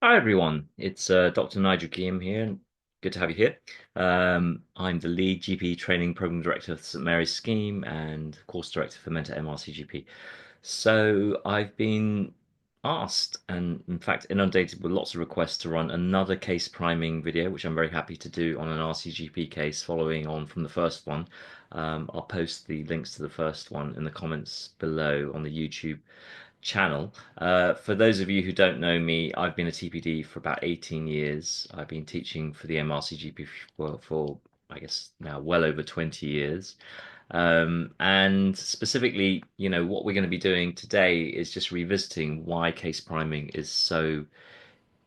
Hi everyone, it's Dr. Nigel Giam here, and good to have you here. I'm the lead GP training program director of the St Mary's Scheme and course director for Mentor MRCGP. So I've been asked and in fact inundated with lots of requests to run another case priming video, which I'm very happy to do on an RCGP case following on from the first one. I'll post the links to the first one in the comments below on the YouTube channel. For those of you who don't know me, I've been a TPD for about 18 years. I've been teaching for the MRCGP for I guess now well over 20 years. And specifically, what we're going to be doing today is just revisiting why case priming is so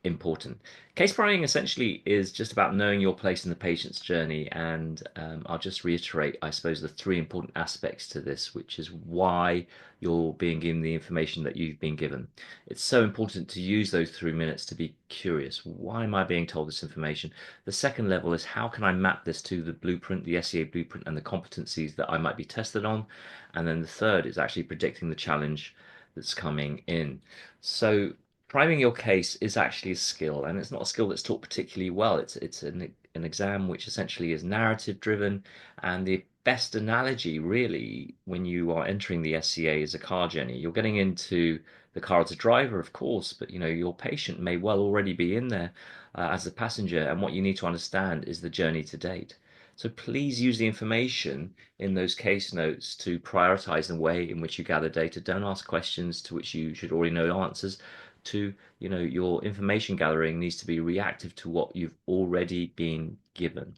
important. Case priming essentially is just about knowing your place in the patient's journey, and I'll just reiterate, I suppose, the three important aspects to this, which is why you're being given the information that you've been given. It's so important to use those 3 minutes to be curious. Why am I being told this information? The second level is how can I map this to the blueprint, the SCA blueprint, and the competencies that I might be tested on? And then the third is actually predicting the challenge that's coming in. So priming your case is actually a skill, and it's not a skill that's taught particularly well. It's an exam which essentially is narrative driven, and the best analogy really when you are entering the SCA is a car journey. You're getting into the car as a driver, of course, but your patient may well already be in there as a passenger, and what you need to understand is the journey to date. So please use the information in those case notes to prioritize the way in which you gather data. Don't ask questions to which you should already know answers to, your information gathering needs to be reactive to what you've already been given.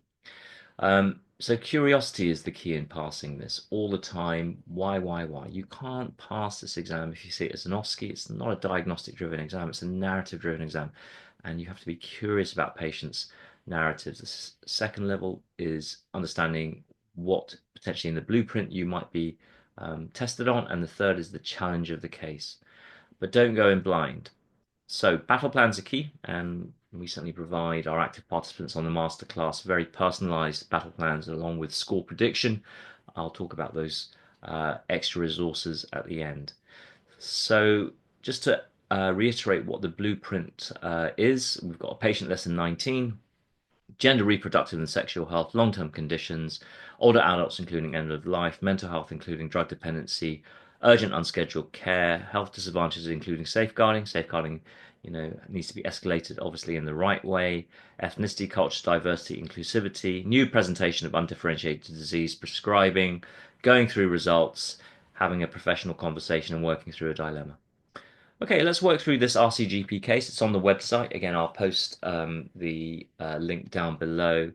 So curiosity is the key in passing this all the time. Why? You can't pass this exam if you see it as an OSCE. It's not a diagnostic driven exam, it's a narrative driven exam. And you have to be curious about patients' narratives. The second level is understanding what potentially in the blueprint you might be tested on. And the third is the challenge of the case. But don't go in blind. So battle plans are key, and we certainly provide our active participants on the masterclass very personalized battle plans along with score prediction. I'll talk about those extra resources at the end. So just to reiterate what the blueprint is, we've got a patient lesson 19, gender, reproductive and sexual health, long-term conditions, older adults including end of life, mental health including drug dependency, urgent unscheduled care, health disadvantages including safeguarding. Safeguarding, needs to be escalated obviously in the right way. Ethnicity, culture, diversity, inclusivity, new presentation of undifferentiated disease, prescribing, going through results, having a professional conversation and working through a dilemma. Okay, let's work through this RCGP case. It's on the website. Again, I'll post the link down below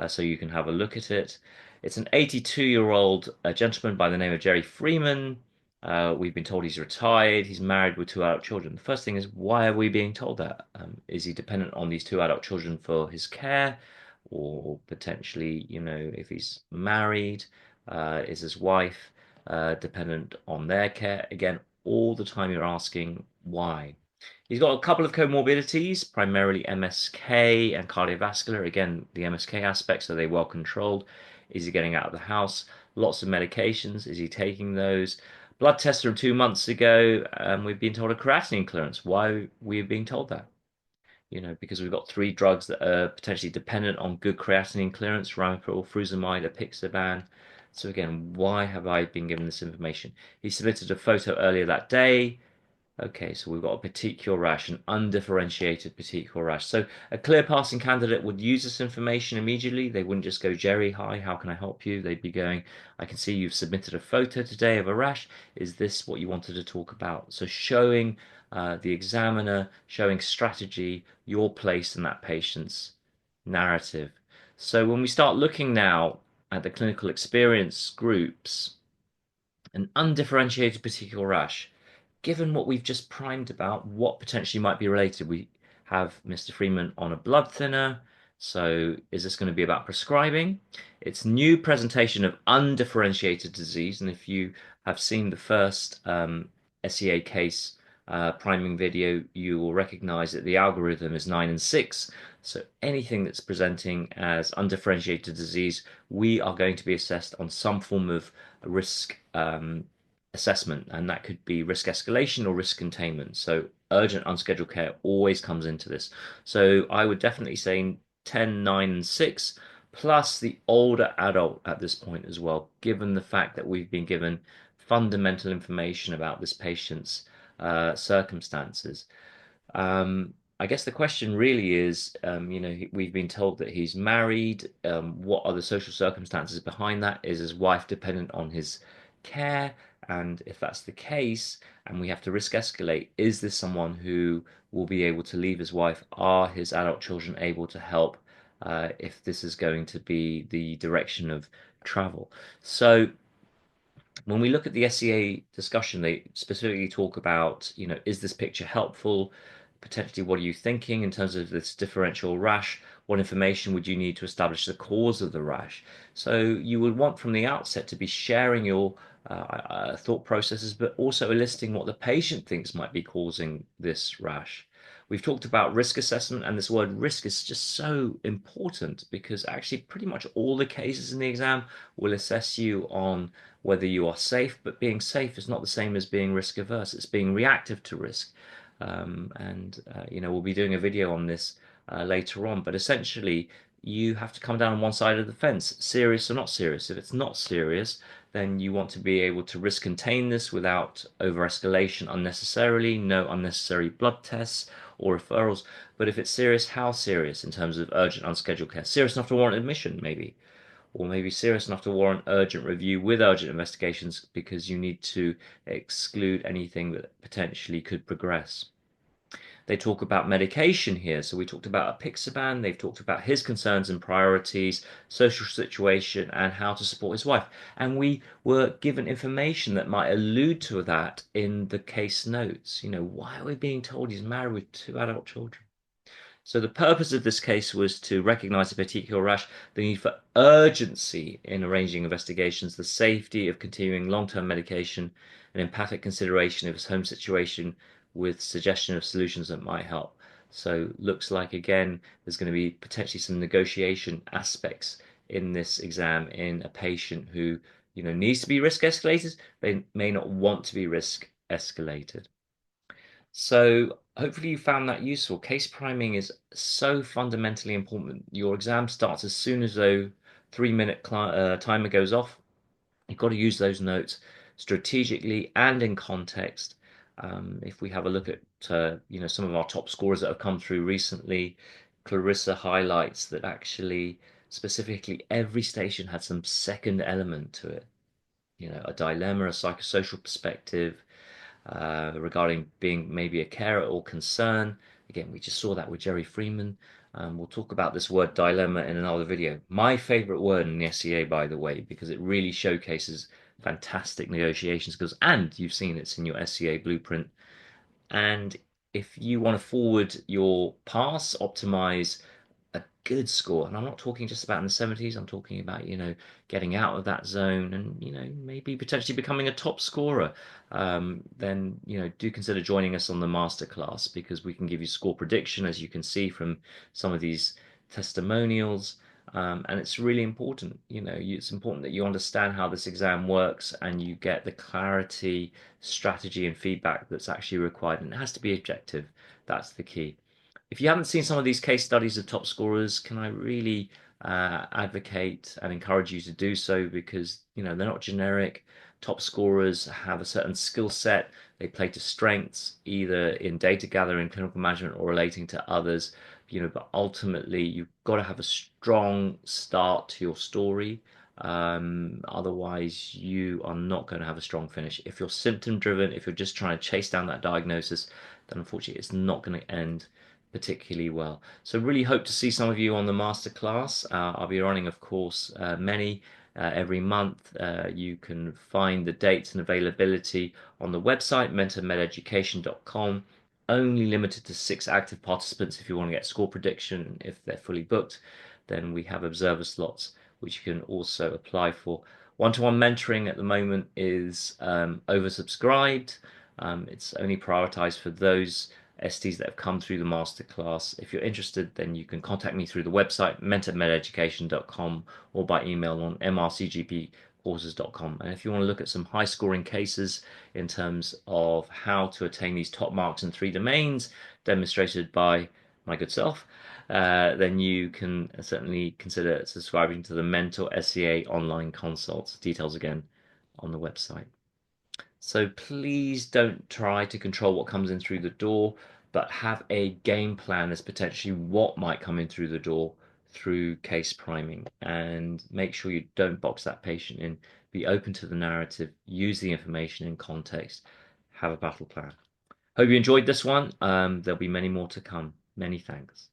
so you can have a look at it. It's an 82-year-old gentleman by the name of Jerry Freeman. We've been told he's retired. He's married with two adult children. The first thing is, why are we being told that? Is he dependent on these two adult children for his care? Or potentially, if he's married, is his wife dependent on their care? Again, all the time you're asking why. He's got a couple of comorbidities, primarily MSK and cardiovascular. Again, the MSK aspects, are they well controlled? Is he getting out of the house? Lots of medications. Is he taking those? Blood tests from 2 months ago, and we've been told a creatinine clearance. Why are we being told that? Because we've got three drugs that are potentially dependent on good creatinine clearance, ramipril, frusemide, apixaban. So again, why have I been given this information? He submitted a photo earlier that day. Okay, so we've got a petechial rash, an undifferentiated petechial rash. So a clear passing candidate would use this information immediately. They wouldn't just go, Jerry, hi, how can I help you? They'd be going, I can see you've submitted a photo today of a rash. Is this what you wanted to talk about? So showing the examiner, showing strategy, your place in that patient's narrative. So when we start looking now at the clinical experience groups, an undifferentiated petechial rash, given what we've just primed about, what potentially might be related? We have Mr. Freeman on a blood thinner. So is this going to be about prescribing? It's new presentation of undifferentiated disease. And if you have seen the first SCA case priming video, you will recognize that the algorithm is 9 and 6. So anything that's presenting as undifferentiated disease, we are going to be assessed on some form of risk assessment, and that could be risk escalation or risk containment. So urgent unscheduled care always comes into this. So I would definitely say 10, 9, and 6, plus the older adult at this point as well, given the fact that we've been given fundamental information about this patient's circumstances. I guess the question really is, we've been told that he's married. What are the social circumstances behind that? Is his wife dependent on his care? And if that's the case, and we have to risk escalate, is this someone who will be able to leave his wife? Are his adult children able to help if this is going to be the direction of travel? So when we look at the SCA discussion, they specifically talk about, is this picture helpful? Potentially, what are you thinking in terms of this differential rash? What information would you need to establish the cause of the rash? So you would want from the outset to be sharing your thought processes, but also eliciting what the patient thinks might be causing this rash. We've talked about risk assessment, and this word risk is just so important because actually pretty much all the cases in the exam will assess you on whether you are safe, but being safe is not the same as being risk averse. It's being reactive to risk. We'll be doing a video on this later on, but essentially you have to come down on one side of the fence, serious or not serious. If it's not serious, then you want to be able to risk contain this without over escalation unnecessarily, no unnecessary blood tests or referrals. But if it's serious, how serious in terms of urgent unscheduled care? Serious enough to warrant admission, maybe, or maybe serious enough to warrant urgent review with urgent investigations because you need to exclude anything that potentially could progress. They talk about medication here. So we talked about apixaban. They've talked about his concerns and priorities, social situation, and how to support his wife. And we were given information that might allude to that in the case notes. Why are we being told he's married with 2 adult children? So the purpose of this case was to recognize a particular rash, the need for urgency in arranging investigations, the safety of continuing long-term medication, and empathic consideration of his home situation with suggestion of solutions that might help. So looks like again there's going to be potentially some negotiation aspects in this exam in a patient who needs to be risk escalated. They may not want to be risk escalated. So hopefully you found that useful. Case priming is so fundamentally important. Your exam starts as soon as the 3-minute timer goes off. You've got to use those notes strategically and in context. If we have a look at some of our top scorers that have come through recently, Clarissa highlights that actually specifically every station had some second element to it. A dilemma, a psychosocial perspective, regarding being maybe a carer or concern. Again, we just saw that with Jerry Freeman. We'll talk about this word dilemma in another video. My favorite word in the SCA, by the way, because it really showcases fantastic negotiation skills, and you've seen it's in your SCA blueprint. And if you want to forward your pass, optimize a good score, and I'm not talking just about in the 70s, I'm talking about, getting out of that zone and, maybe potentially becoming a top scorer, then, do consider joining us on the masterclass because we can give you score prediction, as you can see from some of these testimonials. And it's really important, it's important that you understand how this exam works and you get the clarity, strategy, and feedback that's actually required. And it has to be objective. That's the key. If you haven't seen some of these case studies of top scorers, can I really advocate and encourage you to do so because they're not generic. Top scorers have a certain skill set. They play to strengths, either in data gathering, clinical management, or relating to others. But ultimately, you've got to have a strong start to your story. Otherwise, you are not going to have a strong finish. If you're symptom driven, if you're just trying to chase down that diagnosis, then unfortunately, it's not going to end particularly well. So really hope to see some of you on the masterclass. I'll be running, of course, many every month. You can find the dates and availability on the website, mentormededucation.com. Only limited to 6 active participants. If you want to get score prediction, if they're fully booked, then we have observer slots, which you can also apply for. One-to-one mentoring at the moment is oversubscribed. It's only prioritized for those STs that have come through the masterclass. If you're interested, then you can contact me through the website, mentormededucation.com, or by email on MRCGP SCAcourses.com. And if you want to look at some high scoring cases in terms of how to attain these top marks in 3 domains demonstrated by my good self, then you can certainly consider subscribing to the Mentor SCA online consults. Details again on the website. So please don't try to control what comes in through the door, but have a game plan as potentially what might come in through the door through case priming, and make sure you don't box that patient in. Be open to the narrative, use the information in context, have a battle plan. Hope you enjoyed this one. There'll be many more to come. Many thanks.